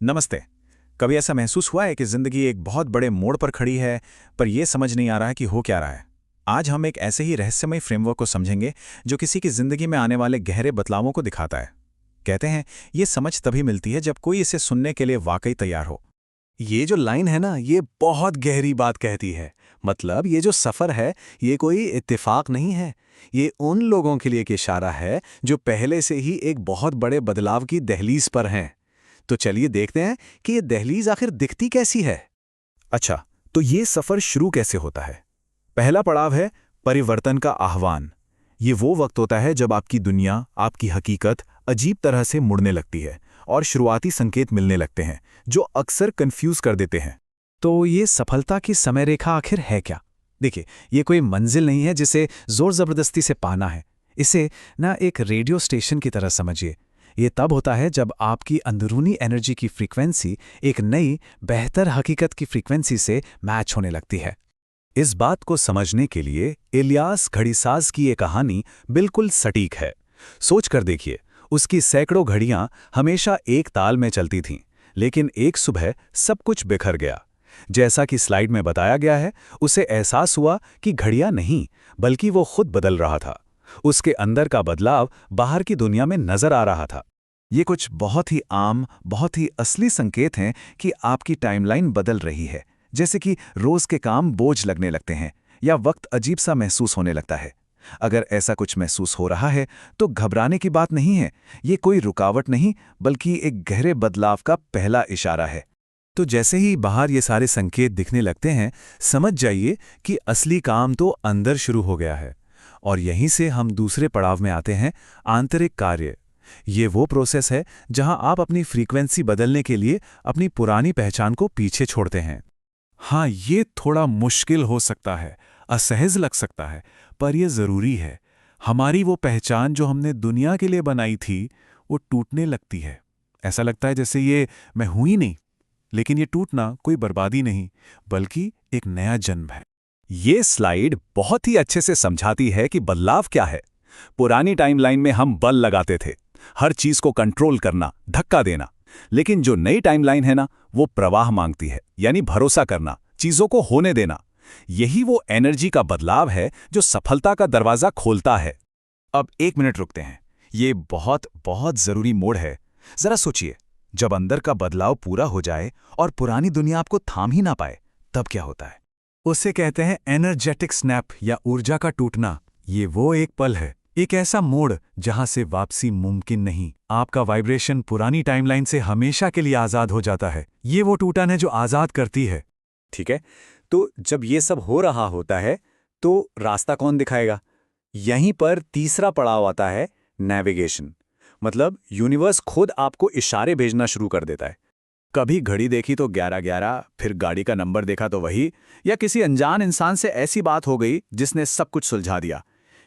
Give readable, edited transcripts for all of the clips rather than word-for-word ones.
नमस्ते। कभी ऐसा महसूस हुआ है कि जिंदगी एक बहुत बड़े मोड़ पर खड़ी है, पर यह समझ नहीं आ रहा है कि हो क्या रहा है। आज हम एक ऐसे ही रहस्यमय फ्रेमवर्क को समझेंगे जो किसी की जिंदगी में आने वाले गहरे बदलावों को दिखाता है। कहते हैं ये समझ तभी मिलती है जब कोई इसे सुनने के लिए वाकई तैयार हो। ये जो लाइन है ना, ये बहुत गहरी बात कहती है। मतलब ये जो सफ़र है, ये कोई इत्तेफाक नहीं है। ये उन लोगों के लिए एक इशारा है जो पहले से ही एक बहुत बड़े बदलाव की दहलीज पर हैं। तो चलिए देखते हैं कि ये दहलीज आखिर दिखती कैसी है। अच्छा, तो ये सफर शुरू कैसे होता है? पहला पड़ाव है परिवर्तन का आह्वान। ये वो वक्त होता है जब आपकी दुनिया, आपकी हकीकत अजीब तरह से मुड़ने लगती है और शुरुआती संकेत मिलने लगते हैं जो अक्सर कंफ्यूज कर देते हैं। तो ये सफलता की समय रेखा आखिर है क्या? देखिए, ये कोई मंजिल नहीं है जिसे जोर जबरदस्ती से पाना है। इसे ना एक रेडियो स्टेशन की तरह समझिए। ये तब होता है जब आपकी अंदरूनी एनर्जी की फ्रीक्वेंसी एक नई, बेहतर हकीकत की फ्रीक्वेंसी से मैच होने लगती है। इस बात को समझने के लिए इलियास घड़ीसाज की ये कहानी बिल्कुल सटीक है। सोच कर देखिए, उसकी सैकड़ों घड़ियां हमेशा एक ताल में चलती थीं, लेकिन एक सुबह सब कुछ बिखर गया। जैसा कि स्लाइड में बताया गया है, उसे एहसास हुआ कि घड़ियां नहीं, बल्कि वो खुद बदल रहा था। उसके अंदर का बदलाव बाहर की दुनिया में नजर आ रहा था। ये कुछ बहुत ही आम, बहुत ही असली संकेत हैं कि आपकी टाइमलाइन बदल रही है। जैसे कि रोज के काम बोझ लगने लगते हैं या वक्त अजीब सा महसूस होने लगता है। अगर ऐसा कुछ महसूस हो रहा है तो घबराने की बात नहीं है। ये कोई रुकावट नहीं, बल्कि एक गहरे बदलाव का पहला इशारा है। तो जैसे ही बाहर ये सारे संकेत दिखने लगते हैं, समझ जाइए कि असली काम तो अंदर शुरू हो गया है। और यहीं से हम दूसरे पड़ाव में आते हैं, आंतरिक कार्य। ये वो प्रोसेस है जहां आप अपनी फ्रीक्वेंसी बदलने के लिए अपनी पुरानी पहचान को पीछे छोड़ते हैं। हाँ, ये थोड़ा मुश्किल हो सकता है, असहज लग सकता है, पर यह जरूरी है। हमारी वो पहचान जो हमने दुनिया के लिए बनाई थी, वो टूटने लगती है। ऐसा लगता है जैसे ये मैं हूं ही नहीं। लेकिन ये टूटना कोई बर्बादी नहीं, बल्कि एक नया जन्म है। ये स्लाइड बहुत ही अच्छे से समझाती है कि बदलाव क्या है। पुरानी टाइमलाइन में हम बल लगाते थे, हर चीज को कंट्रोल करना, धक्का देना। लेकिन जो नई टाइमलाइन है ना, वो प्रवाह मांगती है, यानी भरोसा करना, चीजों को होने देना। यही वो एनर्जी का बदलाव है जो सफलता का दरवाजा खोलता है। अब एक मिनट रुकते हैं। ये बहुत बहुत जरूरी मोड़ है। जरा सोचिए, जब अंदर का बदलाव पूरा हो जाए और पुरानी दुनिया आपको थाम ही ना पाए, तब क्या होता है? उसे कहते हैं एनर्जेटिक स्नैप या ऊर्जा का टूटना। ये वो एक पल है, एक ऐसा मोड़ जहां से वापसी मुमकिन नहीं। आपका वाइब्रेशन पुरानी टाइमलाइन से हमेशा के लिए आजाद हो जाता है। ये वो टूटन है जो आजाद करती है। ठीक है, तो जब ये सब हो रहा होता है, तो रास्ता कौन दिखाएगा? यहीं पर तीसरा पड़ाव आता है, नेविगेशन। मतलब यूनिवर्स खुद आपको इशारे भेजना शुरू कर देता है। कभी घड़ी देखी तो 11:11, फिर गाड़ी का नंबर देखा तो वही, या किसी अनजान इंसान से ऐसी बात हो गई जिसने सब कुछ सुलझा दिया।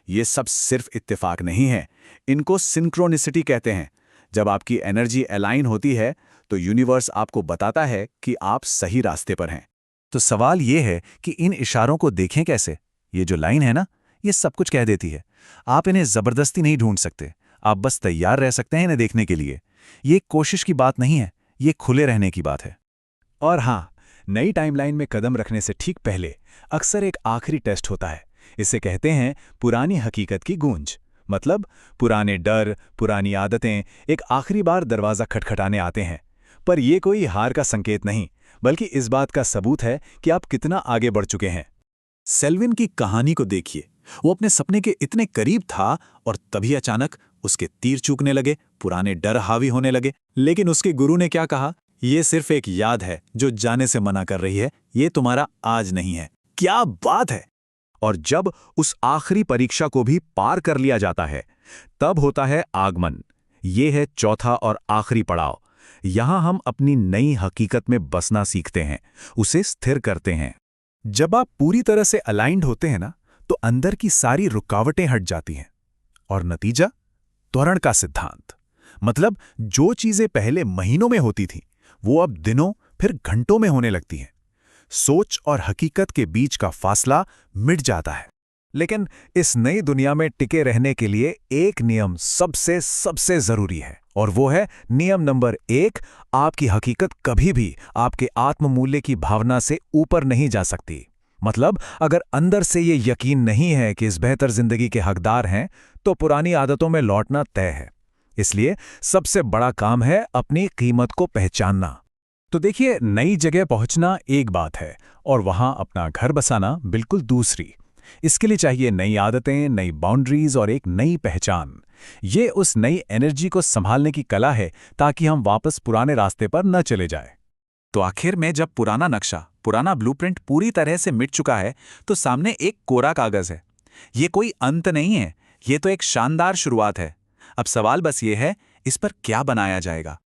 ये सब सिर्फ इत्तेफाक नहीं है, इनको सिंक्रोनिसिटी कहते हैं। जब आपकी एनर्जी अलाइन होती है तो यूनिवर्स आपको बताता है कि आप सही रास्ते पर हैं। तो सवाल ये है कि इन इशारों को देखें कैसे? ये जो लाइन है ना, ये सब कुछ कह देती है। आप इन्हें जबरदस्ती नहीं ढूंढ सकते, आप बस तैयार रह सकते हैं इन्हें देखने के लिए। ये कोशिश की बात नहीं है, ये खुले रहने की बात है। और हाँ, नई टाइमलाइन में कदम रखने से ठीक पहले अक्सर एक आखिरी टेस्ट होता है। इसे कहते हैं पुरानी हकीकत की गूंज। मतलब पुराने डर, पुरानी आदतें एक आखिरी बार दरवाजा खटखटाने आते हैं। पर यह कोई हार का संकेत नहीं, बल्कि इस बात का सबूत है कि आप कितना आगे बढ़ चुके हैं। सेल्विन की कहानी को देखिए। वो अपने सपने के इतने करीब था और तभी अचानक उसके तीर चूकने लगे, पुराने डर हावी होने लगे। लेकिन उसके गुरु ने क्या कहा? ये सिर्फ एक याद है जो जाने से मना कर रही है, ये तुम्हारा आज नहीं है। क्या बात है! और जब उस आखिरी परीक्षा को भी पार कर लिया जाता है, तब होता है आगमन। ये है चौथा और आखिरी पड़ाव। यहां हम अपनी नई हकीकत में बसना सीखते हैं, उसे स्थिर करते हैं। जब आप पूरी तरह से अलाइंड होते हैं ना, तो अंदर की सारी रुकावटें हट जाती हैं। और नतीजा? त्वरण का सिद्धांत। मतलब जो चीजें पहले महीनों में होती थीं, वो अब दिनों, फिर घंटों में होने लगती हैं। सोच और हकीकत के बीच का फासला मिट जाता है। लेकिन इस नई दुनिया में टिके रहने के लिए एक नियम सबसे सबसे जरूरी है, और वो है नियम नंबर 1। आपकी हकीकत कभी भी आपके आत्ममूल्य की भावना से ऊपर नहीं जा सकती। मतलब अगर अंदर से ये यकीन नहीं है कि इस बेहतर जिंदगी के हकदार हैं, तो पुरानी आदतों में लौटना तय है। इसलिए सबसे बड़ा काम है अपनी कीमत को पहचानना। तो देखिए, नई जगह पहुंचना एक बात है और वहां अपना घर बसाना बिल्कुल दूसरी। इसके लिए चाहिए नई आदतें, नई बाउंड्रीज और एक नई पहचान। ये उस नई एनर्जी को संभालने की कला है, ताकि हम वापस पुराने रास्ते पर न चले जाए। तो आखिर में जब पुराना नक्शा, पुराना ब्लूप्रिंट पूरी तरह से मिट चुका है, तो सामने एक कोरा कागज है। ये कोई अंत नहीं है, ये तो एक शानदार शुरुआत है। अब सवाल बस ये है, इस पर क्या बनाया जाएगा।